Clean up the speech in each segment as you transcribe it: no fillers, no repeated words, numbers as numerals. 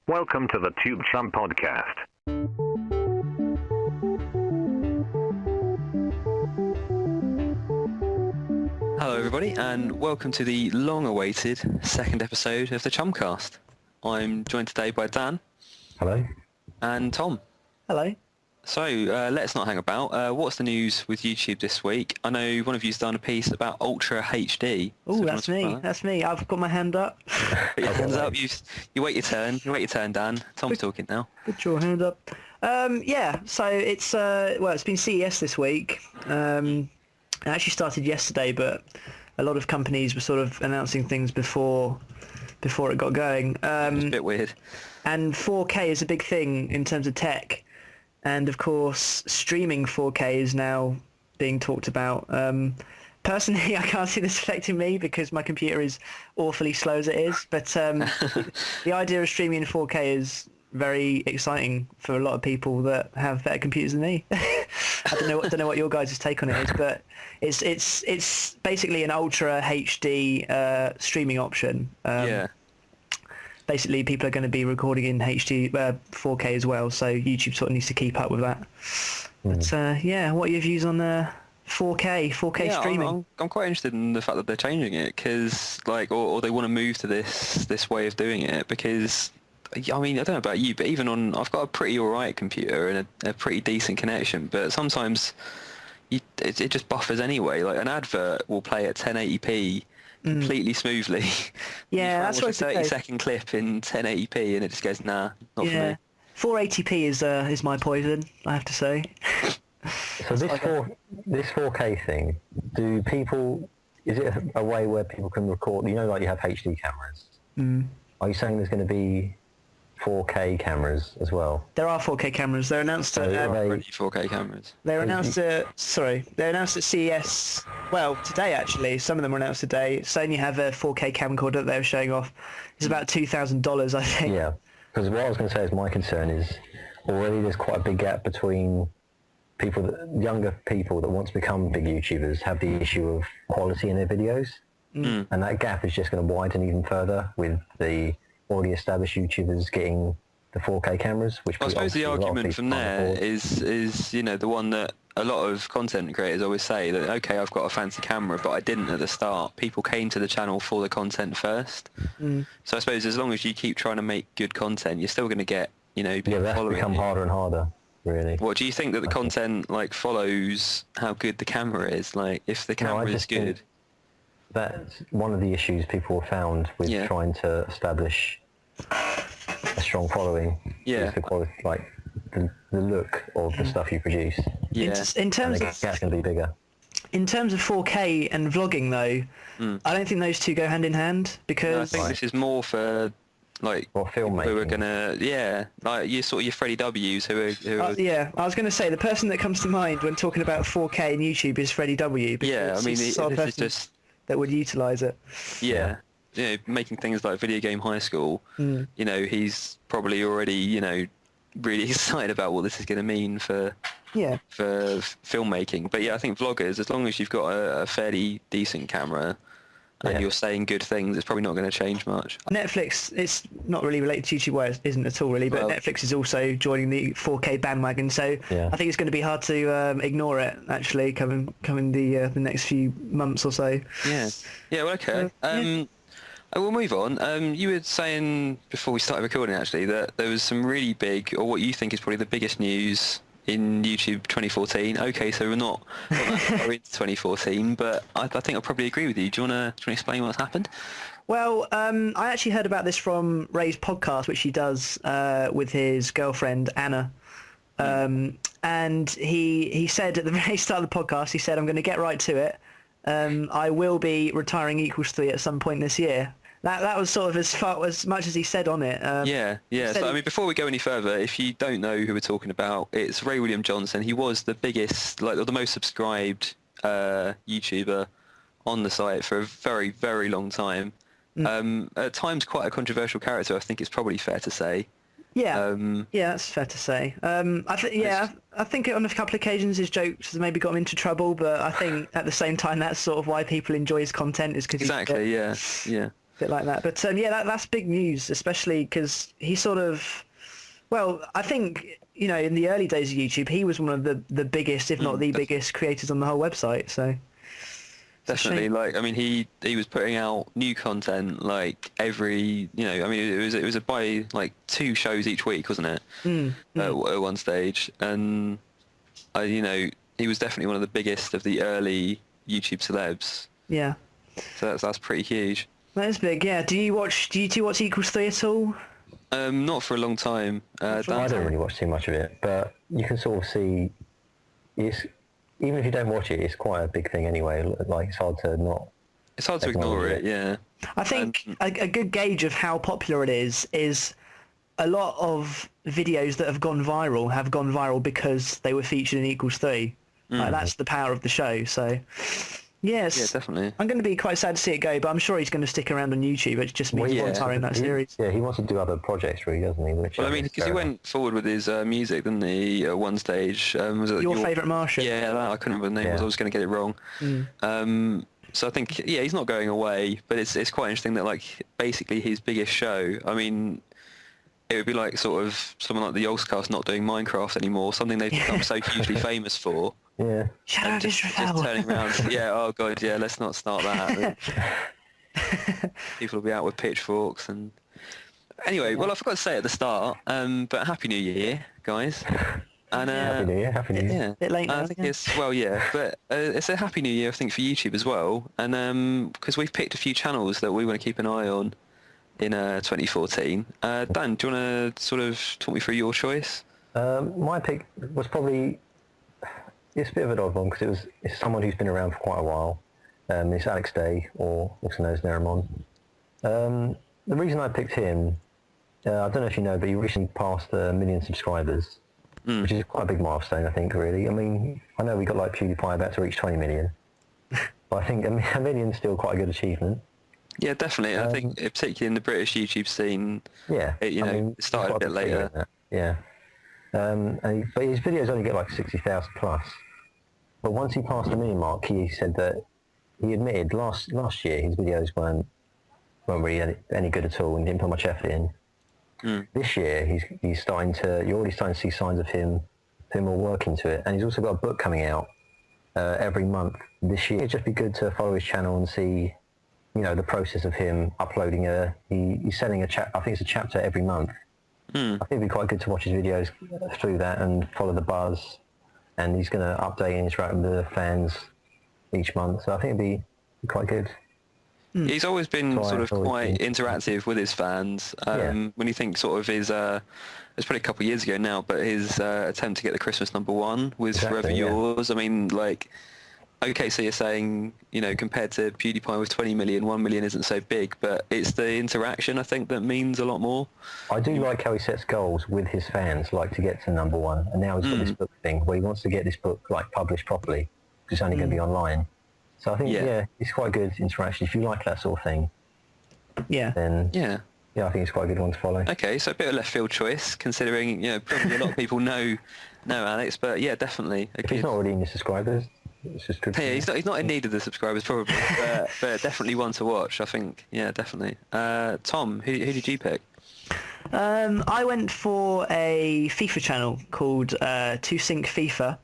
Welcome to the Tube Chum podcast. Hello everybody and welcome to the long-awaited second episode of the Chumcast. I'm joined today by Dan. Hello. And Tom. Hello. So let's not hang about. What's the news with YouTube this week? I know one of you's done a piece about Ultra HD. Oh, So that's me. That's me. I've got my hand up. Put your hands up. You wait your turn. You wait your turn, Dan. Tom's talking now. Put your hand up. Yeah. So it's it's been CES this week. It actually started yesterday, but a lot of companies were sort of announcing things before it got going. It's a bit weird. And 4K is a big thing in terms of tech. And of course, streaming 4K is now being talked about. Personally, I can't see this affecting me because my computer is awfully slow as it is. But the idea of streaming in 4K is very exciting for a lot of people that have better computers than me. I don't know what your guys' take on it is, but it's basically an Ultra HD streaming option. Yeah. Basically, people are going to be recording in HD 4K as well, so YouTube sort of needs to keep up with that. But what are your views on 4K streaming? I'm quite interested in the fact that they're changing it, because or they want to move to this way of doing it, because I mean, I don't know about you, but even I've got a pretty alright computer and a pretty decent connection, but sometimes it just buffers anyway. Like an advert will play at 1080p completely smoothly. Yeah, that's what a 30-second clip in 1080p and it just goes, nah, not for me. 480p is my poison, I have to say. So this 4K thing, is it a way where people can record, you have HD cameras? Are you saying there's going to be 4K cameras as well? There are 4K cameras. They're announced at 4K cameras. They're announced at CES. Well, today actually. Some of them were announced today. Sony have a 4K camcorder that they were showing off. It's about $2,000, I think. Yeah, because what I was going to say is my concern is already there's quite a big gap between younger people that want to become big YouTubers have the issue of quality in their videos, and that gap is just going to widen even further with the already established YouTubers getting the 4K cameras, which I suppose the argument from there is the one that a lot of content creators always say, that okay, I've got a fancy camera, but I didn't at the start. People came to the channel for the content first. So I suppose as long as you keep trying to make good content, you're still going to get people that's following become you. harder and harder, really. What do you think that the content follows how good the camera is? Like if the camera is good. That's one of the issues people have found with trying to establish a strong following. Yeah. Is the quality, the look of the stuff you produce. Yeah. In terms of that's going to be bigger. In terms of 4K and vlogging, though, I don't think those two go hand in hand because No, I think this is more for filmmaking. who are gonna your Freddie W's who are I was going to say the person that comes to mind when talking about 4K and YouTube is Freddie W. Yeah, I mean, he's the sort of this is person just that would utilise it. Yeah, making things like Video Game High School. He's probably already really excited about what this is going to mean for filmmaking. But yeah, I think vloggers, as long as you've got a fairly decent camera and you're saying good things, it's probably not going to change much. Netflix, it's not really related to YouTube, well, it isn't at all really, but Netflix is also joining the 4K bandwagon, so I think it's going to be hard to ignore it, actually, coming the next few months or so. Yeah, well, okay. I will move on. You were saying before we started recording, actually, that there was some really big, or what you think is probably the biggest news in YouTube 2014. Okay, so we're not that far into 2014, but I think I'll probably agree with you. Do you want to explain what's happened? Well, I actually heard about this from Ray's podcast, which he does with his girlfriend, Anna. And he said at the very start of the podcast, he said, I'm going to get right to it. I will be retiring Equals 3 at some point this year. That was sort of as much as he said on it. Yeah. So, I mean, before we go any further, if you don't know who we're talking about, it's Ray William Johnson. He was the biggest, or the most subscribed YouTuber on the site for a very, very long time. At times quite a controversial character, I think it's probably fair to say. Yeah, that's fair to say. I think on a couple of occasions his jokes maybe got him into trouble, but I think at the same time that's sort of why people enjoy his content is because yeah. bit like that. But yeah, that's big news, especially because he sort of, well, I think, you know, in the early days of YouTube, he was one of the biggest, if not the biggest creators on the whole website. So definitely, like, I mean, he was putting out new content like every, you know, I mean, it was by like 2 shows each week, wasn't it? At one stage, and you know, he was definitely one of the biggest of the early YouTube celebs. Yeah. So that's pretty huge. That is big, yeah. Do you two watch Equals 3 at all? Not for a long time. I don't really watch too much of it, but you can sort of see, even if you don't watch it, it's quite a big thing anyway. Like, it's hard to ignore it, yeah. I think a good gauge of how popular it is a lot of videos that have gone viral because they were featured in Equals 3. Like, that's the power of the show, so... Yes, yeah, definitely. I'm going to be quite sad to see it go, but I'm sure he's going to stick around on YouTube. It just means volunteering that series. Yeah, he wants to do other projects, really, doesn't he? Well, I mean, because he went forward with his music, didn't he, at one stage? Was it Your Favourite Martian? Yeah, I couldn't remember the name. I was going to get it wrong. So I think, yeah, he's not going away, but it's quite interesting that, like, basically his biggest show, I mean, it would be like sort of someone like the Yogscast not doing Minecraft anymore, something they've become so hugely famous for. Yeah. Shadow of Just turning around. Yeah, oh god, yeah, let's not start that. People will be out with pitchforks and... Anyway, well, I forgot to say at the start, but Happy New Year, guys. And, Happy New Year, Happy New Year. Yeah, bit late now, I think it's, well, yeah, but it's a Happy New Year, I think, for YouTube as well. And because we've picked a few channels that we want to keep an eye on in 2014. Dan, do you want to sort of talk me through your choice? My pick was probably... It's a bit of an odd one because it's someone who's been around for quite a while. It's Alex Day, or also known as Nerimon. The reason I picked him, I don't know if you know, but he recently passed 1 million subscribers, which is quite a big milestone, I think, really. I mean, I know we got like PewDiePie about to reach 20 million, but I think 1 million is still quite a good achievement. Yeah, definitely. I think particularly in the British YouTube scene, yeah, it started a bit later. Yeah. But his videos only get like 60,000 plus. But once he passed the million mark, he said that he admitted last year his videos weren't really any good at all and didn't put much effort in. This year you're already starting to see signs of him putting more work into it, and he's also got a book coming out every month this year. It'd just be good to follow his channel and see, you know, the process of him uploading he's selling I think it's a chapter every month. I think it'd be quite good to watch his videos through that and follow the buzz, and he's going to update and interact with the fans each month, so I think it'd be quite good. He's always been quite interactive with his fans. When you think sort of his, it's probably a couple of years ago now, but his attempt to get the Christmas #1 with Forever Yours, I mean, like... Okay, so you're saying, you know, compared to PewDiePie with 20 million, 1 million isn't so big, but it's the interaction, I think, that means a lot more. I do like how he sets goals with his fans, like to get to #1, and now he's got this book thing where he wants to get this book, like, published properly, because it's only going to be online. So I think, it's quite good interaction. If you like that sort of thing, then I think it's quite a good one to follow. Okay, so a bit of left field choice, considering, you know, probably a lot of people know Alex, but yeah, definitely. If he's not already in your subscribers... It's just good. Yeah, he's not in need of the subscribers probably, but definitely one to watch, I think. Yeah, definitely. Tom, who did you pick? I went for a FIFA channel called 2Sync FIFA.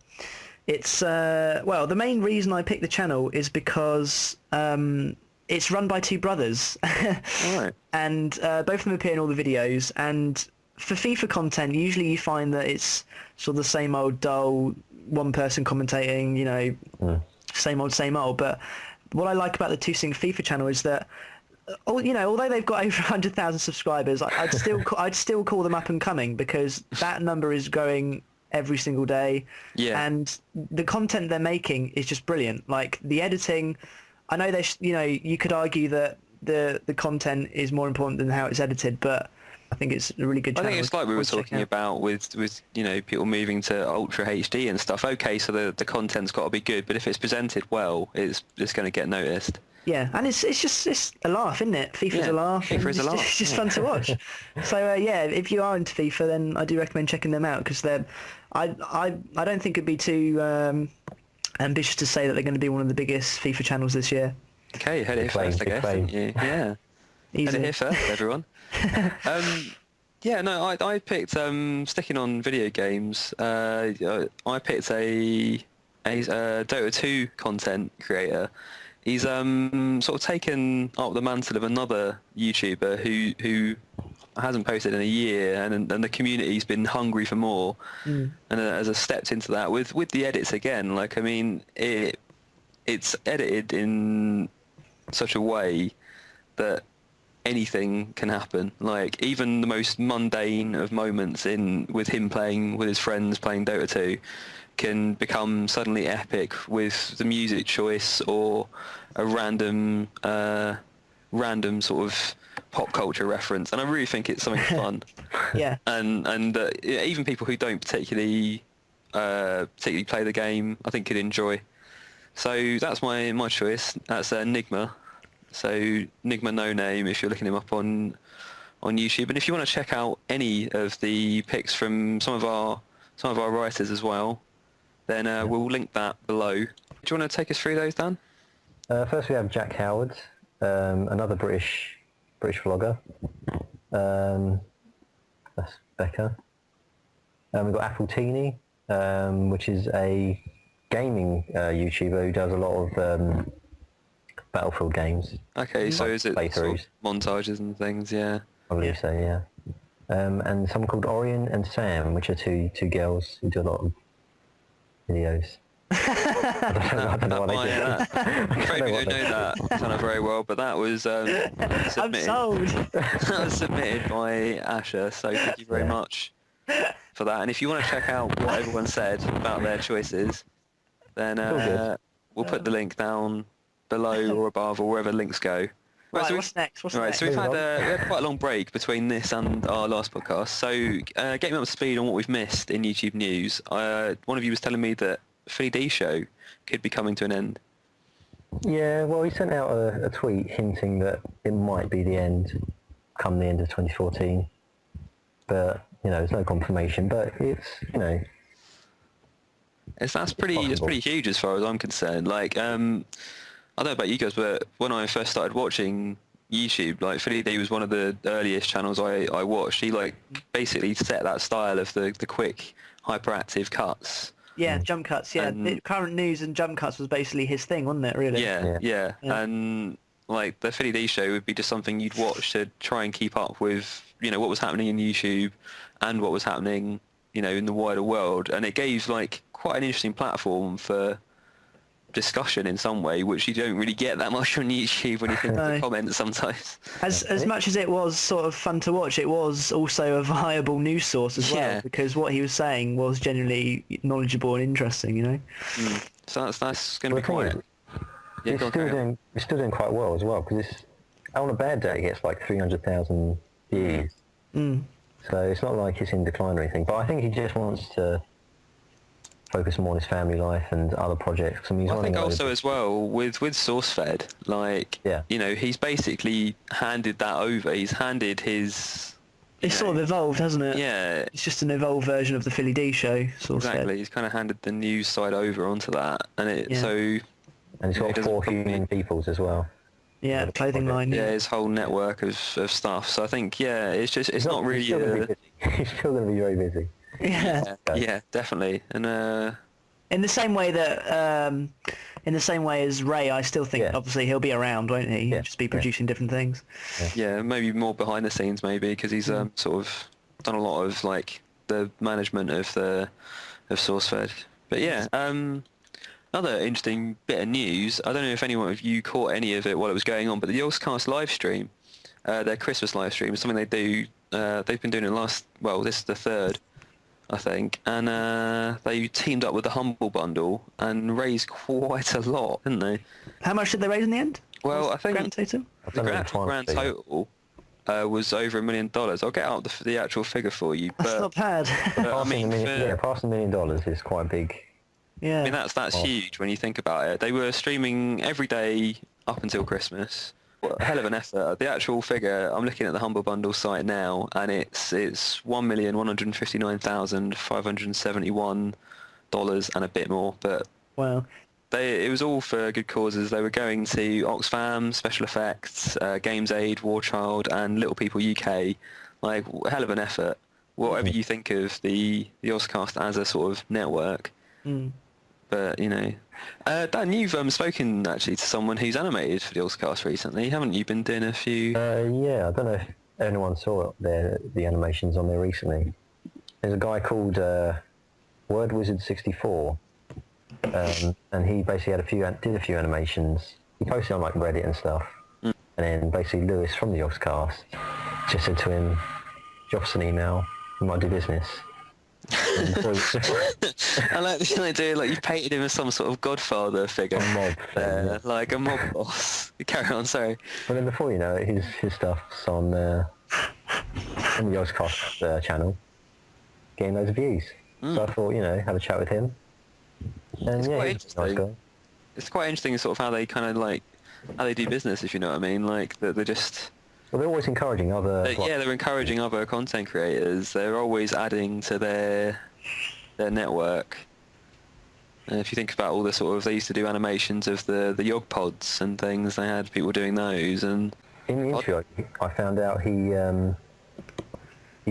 It's the main reason I picked the channel is because it's run by 2 brothers, Right. and both of them appear in all the videos. And for FIFA content, usually you find that it's sort of the same old dull, one person commentating, you know, same old. But what I like about the 2Sync FIFA channel is that, you know, although they've got over 100,000 subscribers, I'd still call them up and coming, because that number is growing every single day. Yeah. And the content they're making is just brilliant. Like the editing, I know you could argue that the content is more important than how it's edited, but I think it's a really good channel. I think it's like we were talking about with you know, people moving to Ultra HD and stuff. Okay, so the content's got to be good, but if it's presented well, it's going to get noticed. Yeah, and it's a laugh, isn't it? FIFA's a laugh. FIFA is a laugh. It's just fun to watch. So if you are into FIFA, then I do recommend checking them out, because I don't think it'd be too ambitious to say that they're going to be one of the biggest FIFA channels this year. Okay, you heard it first, I guess, didn't you? Yeah. Heard it Easy. here first, everyone. Yeah, no, I picked sticking on video games. I picked a Dota 2 content creator. He's sort of taken up the mantle of another YouTuber who hasn't posted in a year, and the community's been hungry for more, and has stepped into that with the edits again. Like, I mean, it's edited in such a way that anything can happen. Like, even the most mundane of moments with him playing with his friends playing Dota 2 can become suddenly epic with the music choice or a random sort of pop culture reference, and I really think it's something fun. Yeah. And even people who don't particularly play the game, I think could enjoy. So that's my choice. That's Nigma. So Nigma No Name, if you're looking him up on YouTube, and if you want to check out any of the picks from some of our writers as well, then we'll link that below. Do you want to take us through those, Dan? First we have Jack Howard, another British vlogger. That's Becca. We've got Appletini, which is a gaming YouTuber who does a lot of Battlefield games. Okay, so is it sort of playthroughs. montages and things? Yeah. I believe so, yeah. And someone called Orion and Sam, which are two girls who do a lot of videos. I don't know what they do. I'm afraid we don't know that kind of very well, but that was submitted. I'm sold. That was submitted by Asher, so thank you very much for that. And if you want to check out what everyone said about their choices, then we'll put the link down below or above or wherever links go. Right, what's next? So we've had quite a long break between this and our last podcast. So getting up to speed on what we've missed in YouTube news, one of you was telling me that Philly D show could be coming to an end. Yeah, well, he sent out a tweet hinting that it might be the end, come the end of 2014. But, there's no confirmation. But it's, That's pretty huge as far as I'm concerned. Like, I don't know about you guys, but when I first started watching YouTube, like, Philly D was one of the earliest channels I watched. He, like, basically set that style of the quick, hyperactive cuts. Yeah, jump cuts, yeah. The current news and jump cuts was basically his thing, wasn't it, really? Yeah. And, like, the Philly D show would be just something you'd watch to try and keep up with, what was happening in YouTube and what was happening, in the wider world. And it gave, like, quite an interesting platform for discussion in some way, which you don't really get that much on YouTube when you think of the comments sometimes. As much as it was sort of fun to watch, it was also a viable news source as well, because what he was saying was genuinely knowledgeable and interesting, So that's going to be quite... It's still doing quite well as well, because on a bad day it gets like 300,000 views. So it's not like it's in decline or anything, but I think he just wants to focus more on his family life and other projects. I think also as well with SourceFed, like, he's basically handed that over. He's handed his... It's sort of evolved, hasn't it? Yeah. It's just an evolved version of the Philly D show, SourceFed. Exactly. He's kind of handed the news side over onto that, and And he's got 4 human peoples as well. Yeah, the clothing line. Yeah, his whole network of stuff. So I think, it's not really... He's still going to be very busy. Yeah, definitely. And in the same way as Ray, I still think obviously he'll be around, won't he? He'll just be producing different things. Yeah, maybe more behind the scenes, maybe, because he's sort of done a lot of, like, the management of SourceFed. But another interesting bit of news. I don't know if anyone of you caught any of it while it was going on, but the Yogscast live stream, their Christmas live stream, is something they do. They've been doing it this is the third, I think, and they teamed up with the Humble Bundle and raised quite a lot, didn't they? How much did they raise in the end? Well, I think grand total? The actual grand total was over $1 million. I'll get out the actual figure for you. That's not bad. Passing $1 million is quite big. Yeah. I mean, that's huge when you think about it. They were streaming every day up until Christmas. What a hell of an effort. The actual figure, I'm looking at the Humble Bundle site now, and it's $1,159,571 and a bit more. But wow. it was all for good causes. They were going to Oxfam, Special Effects, Games Aid, War Child, and Little People UK. Like, a hell of an effort. Whatever you think of the Ozcast as a sort of network. But, you know... Dan, you've spoken, actually, to someone who's animated for the Ozcast recently, haven't you? Been doing a few... Yeah, I don't know if anyone saw the animations on there recently. There's a guy called Word Wizard 64, and he basically did a few animations. He posted on like Reddit and stuff, and then basically Lewis from the Ozcast just said to him, "Drop us an email, we might do business." I like the idea, like you painted him as some sort of Godfather figure, like a mob boss. Carry on, sorry. But then before you know it, his stuff's on the Ozcast channel, getting loads of views. So I thought, have a chat with him. And it's yeah, quite he's a nice guy. It's quite interesting, sort of how they kind of like how they do business, if you know what I mean. Like they're just. Well, they're always encouraging other... they're encouraging other content creators. They're always adding to their network. And if you think about all the sort of... They used to do animations of the Yog Pods and things. They had people doing those. And in the interview, I found out he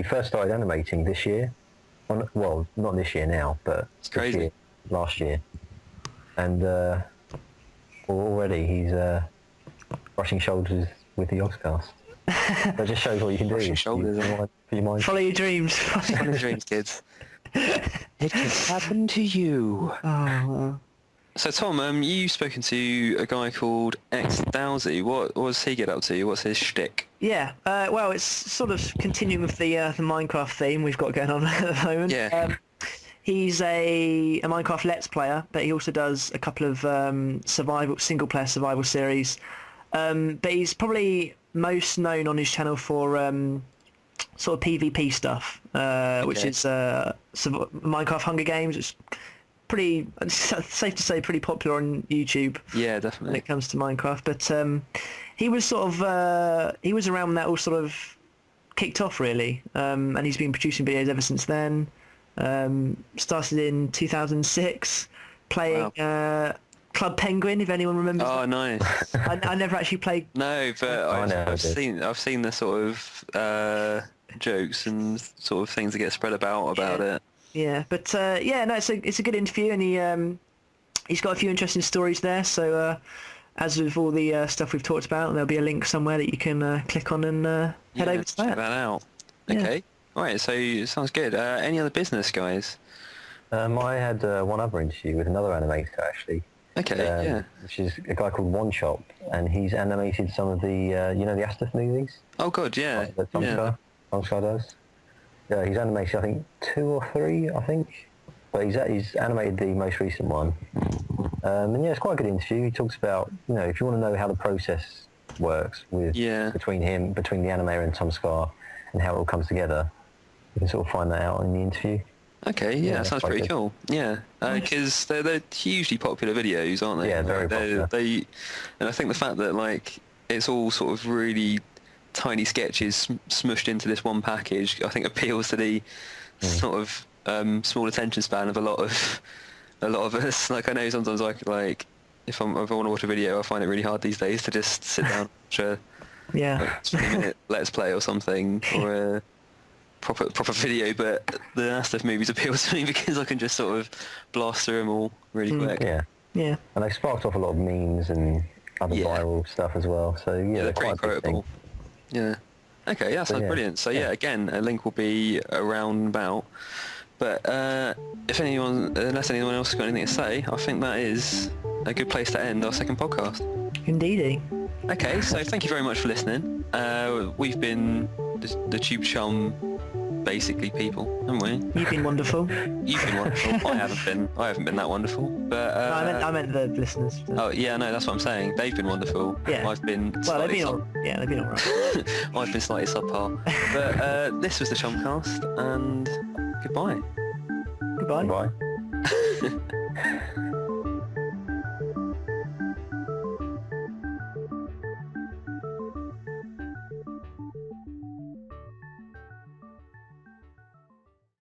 first started animating this year. Well, not this year now, but it's crazy. Last year. And already he's brushing shoulders with the Ozcast. That just shows what you can do. Shoulders. Follow your dreams. Follow your dreams, kids. It can happen to you. Oh. So Tom, you've spoken to a guy called xDowsey. What does he get up to? What's his shtick? Yeah, well, it's sort of continuing with the Minecraft theme we've got going on at the moment. Yeah. He's a Minecraft Let's Player, but he also does a couple of single-player survival series. But he's probably most known on his channel for sort of PvP stuff, which is Minecraft Hunger Games. It's pretty safe to say pretty popular on YouTube. Yeah, definitely. When it comes to Minecraft, but he was sort of he was around when that all sort of kicked off really, and he's been producing videos ever since then. Started in 2006 playing Club Penguin, if anyone remembers. Oh, that. Nice. I never actually played. No, but I've seen the sort of jokes and sort of things that get spread about it. Yeah, but it's a good interview, and he's got a few interesting stories there. So as with all the stuff we've talked about, there'll be a link somewhere that you can click on and head over to that. Check that out. Okay. All right. So it sounds good. Any other business, guys? I had one other interview with another animator actually. Okay. Which is a guy called Wonchop, and he's animated some of the the Astaf movies. Oh God, yeah. That Tomscar does. Yeah, he's animated I think 2 or 3, I think. But he's animated the most recent one. And yeah, it's quite a good interview. He talks about, if you want to know how the process works with between the animator and Tomscar and how it all comes together, you can sort of find that out in the interview. Okay, yeah, that sounds pretty cool. Yeah, because they're hugely popular videos, aren't they? Yeah, very popular. And I think the fact that it's all sort of really tiny sketches smushed into this one package, I think appeals to the sort of small attention span of a lot of us. Like I know sometimes if I want to watch a video, I find it really hard these days to just sit down and watch a 20-minute Let's Play or something, or a proper video, but the Astaf movies appeal to me because I can just sort of blast through them all really quick. Yeah. And they sparked off a lot of memes and other viral stuff as well. So they're pretty quite quotable. Yeah. Okay, that sounds brilliant. So again, a link will be around about. But unless anyone else has got anything to say, I think that is a good place to end our second podcast. Indeedy. Okay, so thank you very much for listening. We've been the Tube Chum, basically, people, haven't we? You've been wonderful. You've been wonderful. I haven't been that wonderful. But no, I meant the listeners. Oh yeah, no, that's what I'm saying. They've been wonderful. Yeah. I've been. Well, they've been alright. I've been slightly subpar. But this was the Chumcast, and goodbye. Goodbye. Goodbye.